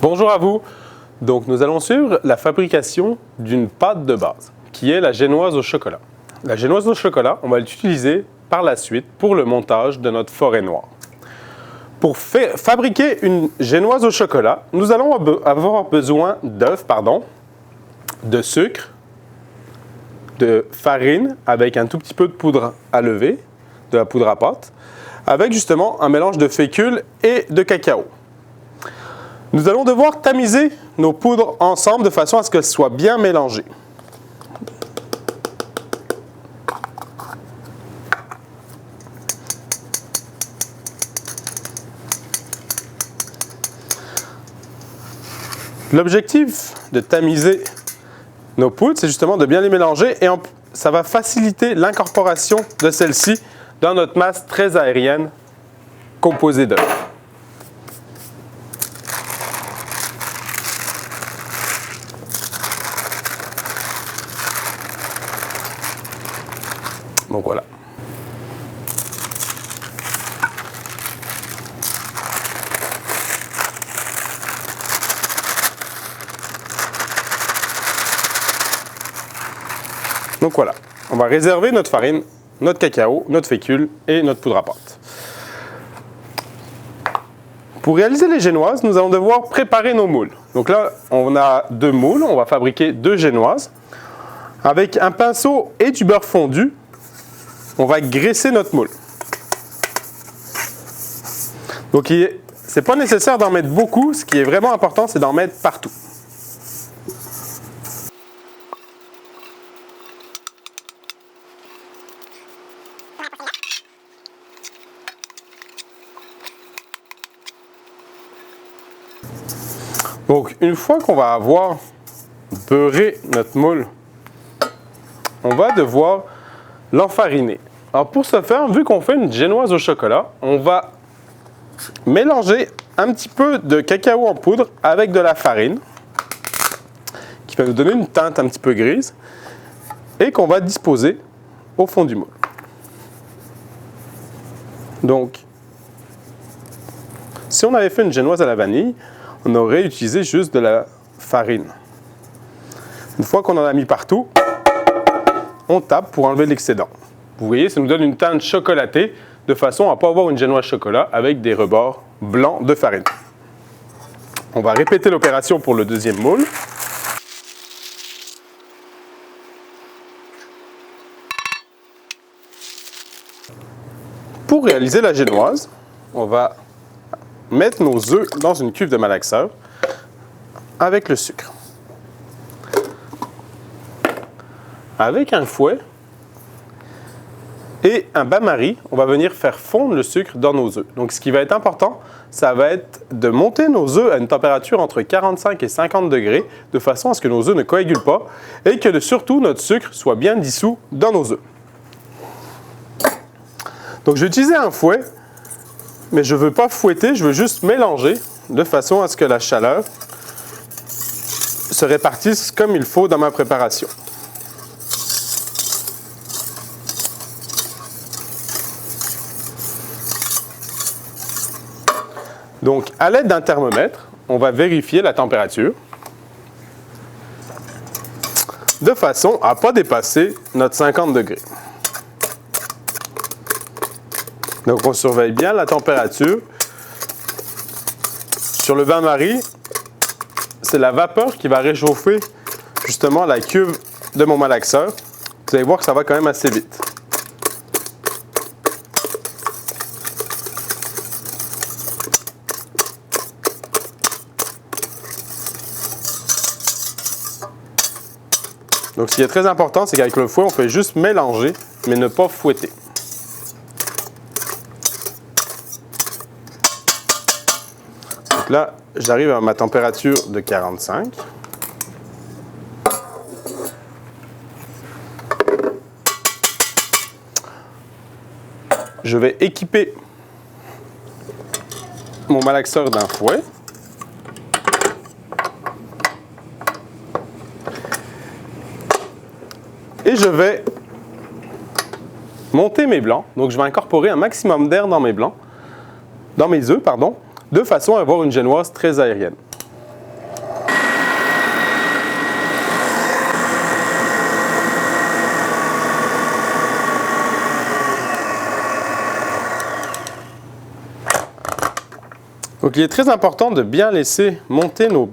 Bonjour à vous. Donc nous allons suivre la fabrication d'une pâte de base qui est la génoise au chocolat. La génoise au chocolat, on va l'utiliser par la suite pour le montage de notre forêt noire. Pour fabriquer une génoise au chocolat, nous allons avoir besoin d'œufs, de sucre, de farine avec un tout petit peu de poudre à lever, de la poudre à pâte, avec justement un mélange de fécule et de cacao. Nous allons devoir tamiser nos poudres ensemble de façon à ce qu'elles soient bien mélangées. L'objectif de tamiser nos poudres, c'est justement de bien les mélanger et ça va faciliter l'incorporation de celles-ci dans notre masse très aérienne composée d'œufs. Donc voilà. Donc voilà, on va réserver notre farine, notre cacao, notre fécule et notre poudre à pâte. Pour réaliser les génoises, nous allons devoir préparer nos moules. Donc là, on a 2 moules, on va fabriquer 2 génoises. Avec un pinceau et du beurre fondu, on va graisser notre moule. Donc ce n'est pas nécessaire d'en mettre beaucoup, ce qui est vraiment important, c'est d'en mettre partout. Donc, une fois qu'on va avoir beurré notre moule, on va devoir l'enfariner. Alors, pour ce faire, vu qu'on fait une génoise au chocolat, on va mélanger un petit peu de cacao en poudre avec de la farine, qui va nous donner une teinte un petit peu grise, et qu'on va disposer au fond du moule. Donc, si on avait fait une génoise à la vanille, on aurait utilisé juste de la farine. Une fois qu'on en a mis partout, on tape pour enlever l'excédent. Vous voyez, ça nous donne une teinte chocolatée de façon à ne pas avoir une génoise chocolat avec des rebords blancs de farine. On va répéter l'opération pour le deuxième moule. Pour réaliser la génoise, on va mettre nos œufs dans une cuve de malaxeur avec le sucre. Avec un fouet et un bain-marie, on va venir faire fondre le sucre dans nos œufs. Donc ce qui va être important, ça va être de monter nos œufs à une température entre 45 et 50 degrés de façon à ce que nos œufs ne coagulent pas et que surtout notre sucre soit bien dissous dans nos œufs. Donc je vais utiliser un fouet, mais je ne veux pas fouetter, je veux juste mélanger de façon à ce que la chaleur se répartisse comme il faut dans ma préparation. Donc, à l'aide d'un thermomètre, on va vérifier la température de façon à ne pas dépasser notre 50 degrés. Donc, on surveille bien la température. Sur le bain-marie, c'est la vapeur qui va réchauffer justement la cuve de mon malaxeur. Vous allez voir que ça va quand même assez vite. Donc, ce qui est très important, c'est qu'avec le fouet, on fait juste mélanger, mais ne pas fouetter. Donc là, j'arrive à ma température de 45. Je vais équiper mon malaxeur d'un fouet. Et je vais monter mes blancs. Donc, je vais incorporer un maximum d'air dans mes blancs, dans mes œufs, pardon, de façon à avoir une génoise très aérienne. Donc il est très important de bien laisser monter nos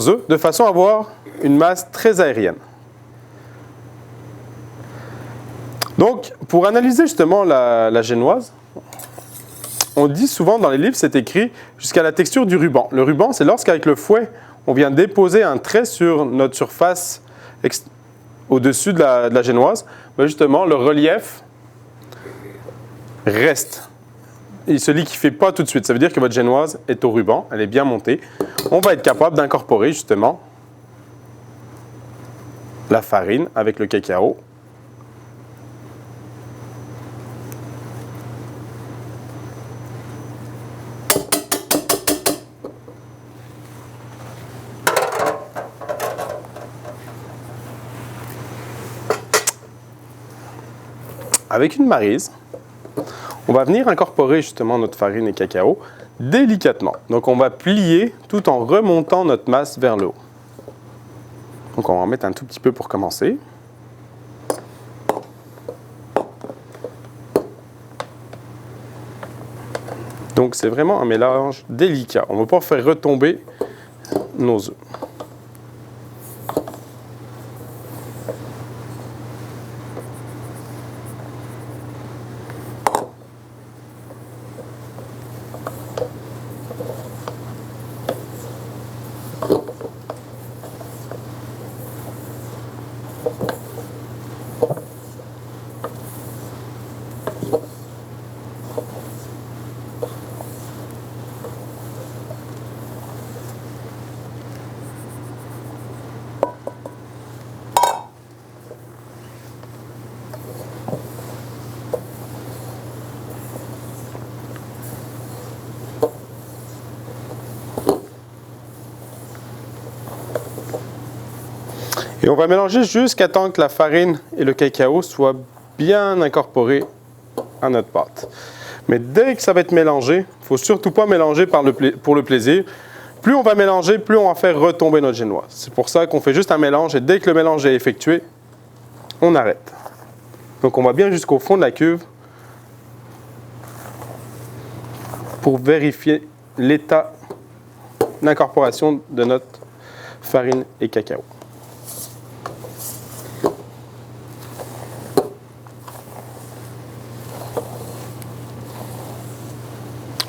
œufs, de façon à avoir une masse très aérienne. Donc pour analyser justement la génoise, on dit souvent dans les livres, c'est écrit jusqu'à la texture du ruban. Le ruban, c'est lorsqu'avec le fouet, on vient déposer un trait sur notre surface au-dessus de la génoise. Mais justement, le relief reste. Il ne se liquéfie pas tout de suite. Ça veut dire que votre génoise est au ruban, elle est bien montée. On va être capable d'incorporer justement la farine avec le cacao. Avec une maryse, on va venir incorporer justement notre farine et cacao délicatement. Donc on va plier tout en remontant notre masse vers le haut. Donc on va en mettre un tout petit peu pour commencer. Donc c'est vraiment un mélange délicat. On ne va pas faire retomber nos œufs. Et on va mélanger jusqu'à temps que la farine et le cacao soient bien incorporés à notre pâte. Mais dès que ça va être mélangé, il ne faut surtout pas mélanger pour le plaisir. Plus on va mélanger, plus on va faire retomber notre génoise. C'est pour ça qu'on fait juste un mélange et dès que le mélange est effectué, on arrête. Donc on va bien jusqu'au fond de la cuve pour vérifier l'état d'incorporation de notre farine et cacao.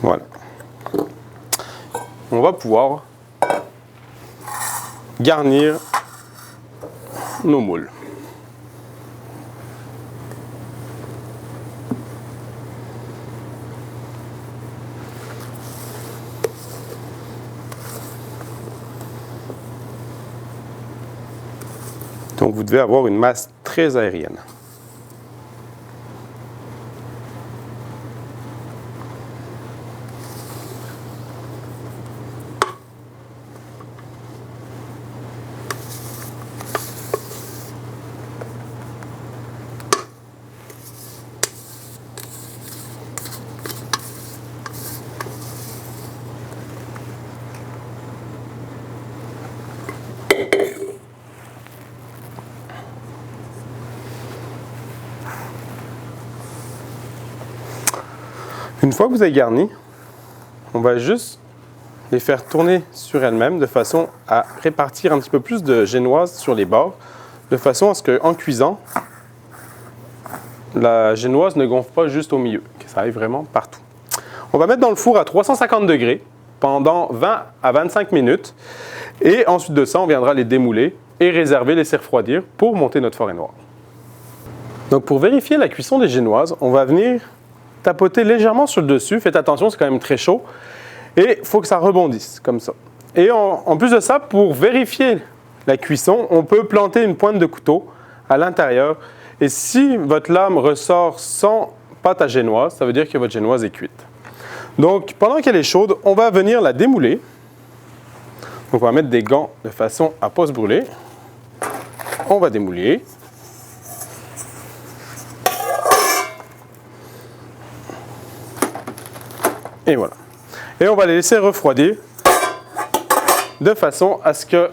Voilà. On va pouvoir garnir nos moules. Donc vous devez avoir une masse très aérienne. Une fois que vous avez garni, on va juste les faire tourner sur elles-mêmes de façon à répartir un petit peu plus de génoise sur les bords, de façon à ce qu'en cuisant, la génoise ne gonfle pas juste au milieu, que ça aille vraiment partout. On va mettre dans le four à 350 degrés pendant 20 à 25 minutes et ensuite de ça, on viendra les démouler et réserver, laisser refroidir pour monter notre forêt noire. Donc pour vérifier la cuisson des génoises, on va venir tapoter légèrement sur le dessus. Faites attention, c'est quand même très chaud. Et il faut que ça rebondisse, comme ça. Et en plus de ça, pour vérifier la cuisson, on peut planter une pointe de couteau à l'intérieur. Et si votre lame ressort sans pâte à génoise, ça veut dire que votre génoise est cuite. Donc, pendant qu'elle est chaude, on va venir la démouler. Donc, on va mettre des gants de façon à ne pas se brûler. On va démouler. Et voilà. Et on va les laisser refroidir de façon à ce que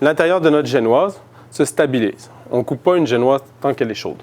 l'intérieur de notre génoise se stabilise. On ne coupe pas une génoise tant qu'elle est chaude.